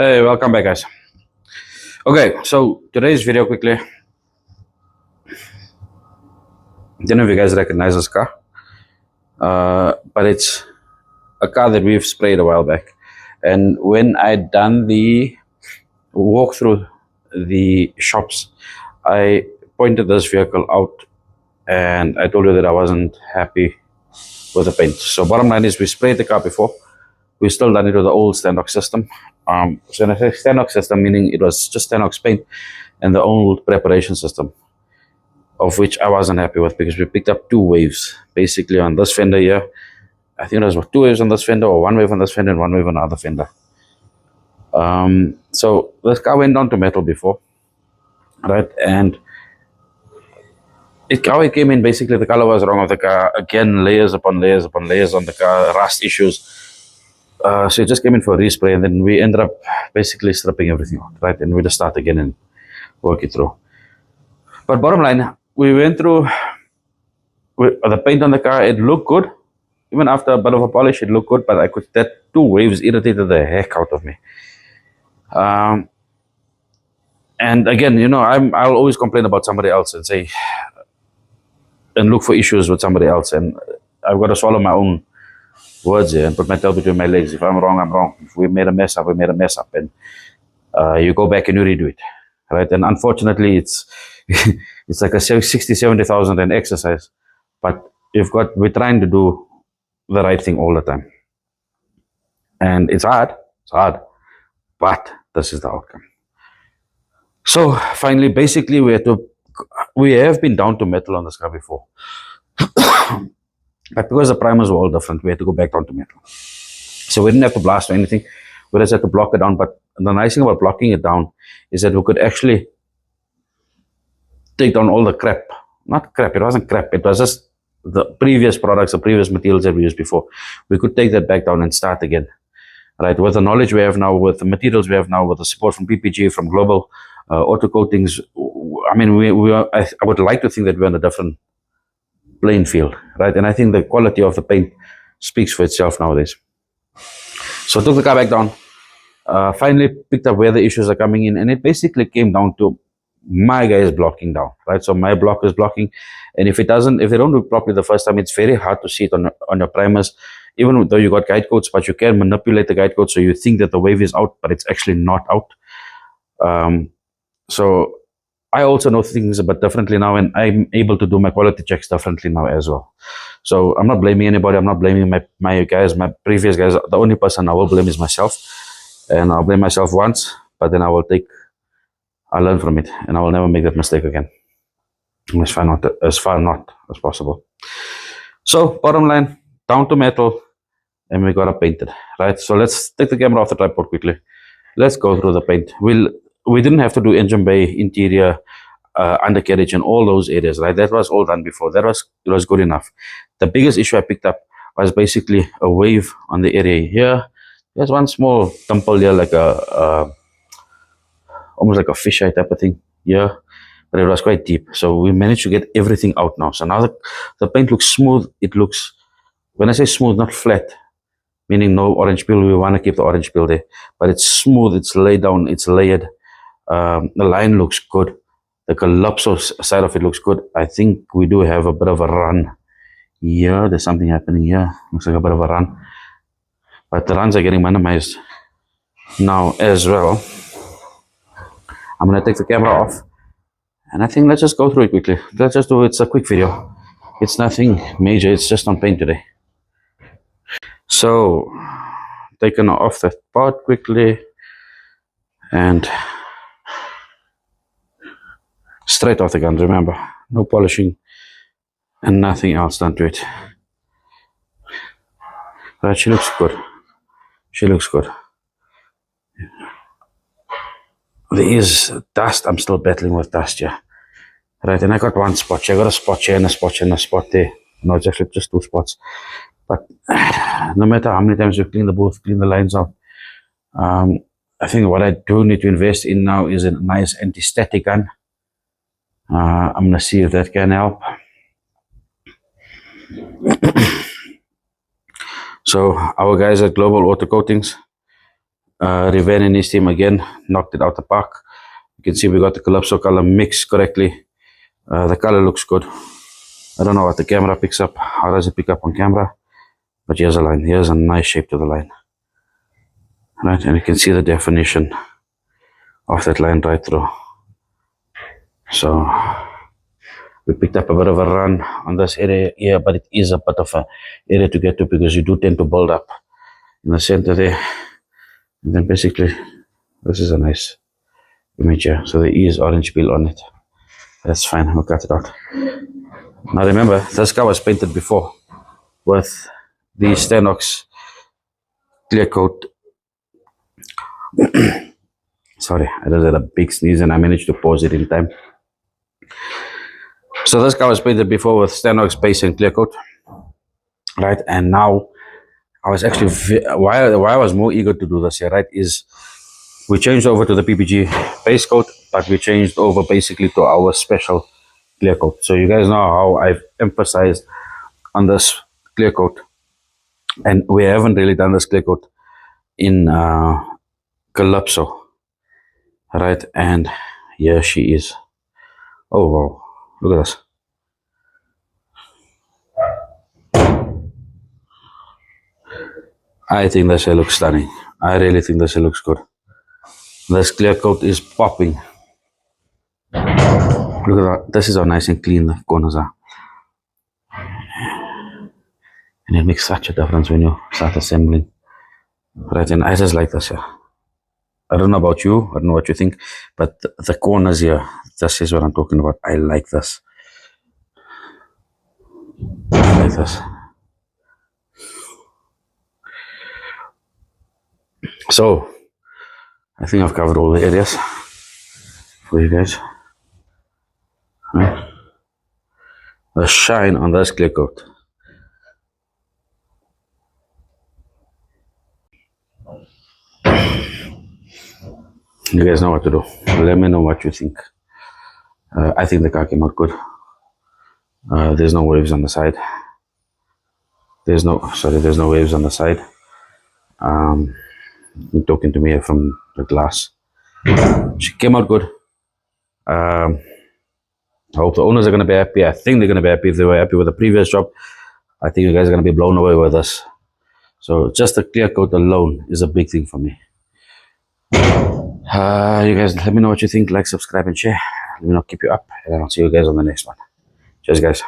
Hey, welcome back, guys. Okay, so today's video quickly. Don't know if you guys recognize this car, but it's a car that we've sprayed a while back. And when I done the walk through the shops, I pointed this vehicle out and I told you that I wasn't happy with the paint. So bottom line is we sprayed the car before. We still done it with the old Stanox system. So when I say Stanox system, meaning it was just Stanox paint and the old preparation system, of which I wasn't happy with because we picked up two waves basically on this fender here. I think there was two waves on this fender, or one wave on this fender and one wave on the other fender. So this car went down to metal before, right? And how it came in, basically the color was wrong of the car. Again, layers upon layers upon layers on the car, rust issues. So it just came in for a respray, and then we ended up basically stripping everything out, right? And we just start again and work it through. But bottom line, we went through the paint on the car. It looked good. Even after a bit of a polish, it looked good, but that two waves irritated the heck out of me. And again, I'll always complain about somebody else and say, and look for issues with somebody else. And I've got to swallow my own words here and put my tail between my legs. If I'm wrong, I'm wrong. If we made a mess up, we made a mess up. And you go back and you redo it, right? And unfortunately, it's it's like a 60, 70,000 an exercise. But we're trying to do the right thing all the time. And it's hard, but this is the outcome. So finally, basically, we have been down to metal on this car before. But because the primers were all different, we had to go back down to metal. So we didn't have to blast or anything. We just had to block it down. But the nice thing about blocking it down is that we could actually take down all the crap. Not crap, it wasn't crap. It was just the previous products, the previous materials that we used before. We could take that back down and start again. Right, with the knowledge we have now, with the materials we have now, with the support from PPG, from Global Auto Coatings, I mean, I would like to think that we're on a different playing field, right? And I think the quality of the paint speaks for itself nowadays. So I took the car back down, finally picked up where the issues are coming in, and it basically came down to my guy is blocking down, right? So my block is blocking, and if they don't do it properly the first time, it's very hard to see it on your primers, even though you got guide codes, but you can manipulate the guide code so you think that the wave is out, but it's actually not out. So I also know things a bit differently now, and I'm able to do my quality checks differently now as well. So I'm not blaming anybody. I'm not blaming my guys, my previous guys. The only person I will blame is myself, and I'll blame myself once, but then I'll learn from it, and I will never make that mistake again. As far not as possible. So bottom line, down to metal, and we got it painted, right? So let's take the camera off the tripod quickly. Let's go through the paint. We didn't have to do engine bay, interior, undercarriage, and all those areas, right? That was all done before. It was good enough. The biggest issue I picked up was basically a wave on the area here. There's one small dimple here, like almost like a fisheye type of thing here, but it was quite deep. So we managed to get everything out now. So now the paint looks smooth. It looks, when I say smooth, not flat, meaning no orange peel. We want to keep the orange peel there, but it's smooth. It's laid down. It's layered. The line looks good. The Calypso side of it looks good. I think we do have a bit of a run here. There's something happening here. Looks like a bit of a run, but the runs are getting minimized now as well. I'm going to take the camera off, and I think let's just go through it quickly. Let's just do it's a quick video. It's nothing major. It's just on paint today. So taking off the part quickly, and straight off the guns, remember, no polishing and nothing else done to it. Right, she looks good. She looks good. There is dust. I'm still battling with dust here. Right, and I got one spot here. I got a spot here and a spot here and a spot there. No, it's actually just two spots. But no matter how many times you clean the booth, clean the lines out, I think what I do need to invest in now is a nice anti-static gun. I'm going to see if that can help. So our guys at Global Auto Coatings, Riven and his team again knocked it out the park. You can see we got the Calypso color mixed correctly. The color looks good. I don't know what the camera picks up. How does it pick up on camera? But here's a line. Here's a nice shape to the line. Right, and you can see the definition of that line right through. So we picked up a bit of a run on this area here, but it is a bit of a area to get to because you do tend to build up in the center there. And then basically, this is a nice image here. So there is orange peel on it. That's fine, we'll cut it out. Now remember, this car was painted before with the Stanox clear coat. Sorry, I just had a big sneeze and I managed to pause it in time. So this car was painted before with Stanox base and clear coat, right? And now I was actually why I was more eager to do this here, right? Is we changed over to the PPG base coat, but we changed over basically to our special clear coat. So you guys know how I've emphasized on this clear coat, and we haven't really done this clear coat in Calypso, right? And here she is. Oh wow, look at this. I think this here looks stunning. I really think this here looks good. This clear coat is popping. Look at that. This is how nice and clean the corners are. And it makes such a difference when you start assembling. Right, and I just like this here. I don't know about you, I don't know what you think, but the corners here, this is what I'm talking about. I like this. I like this. So, I think I've covered all the areas for you guys. Right. The shine on this clear coat. You guys know what to do. Let me know what you think. I think the car came out good. There's no waves on the side. There's no waves on the side. You're talking to me from the glass. She came out good. I hope the owners are going to be happy. I think they're going to be happy. If they were happy with the previous job, I think you guys are going to be blown away with this. So just the clear coat alone is a big thing for me. You guys, let me know what you think. Like, subscribe, and share. Let me know, keep you up. And I'll see you guys on the next one. Cheers, guys.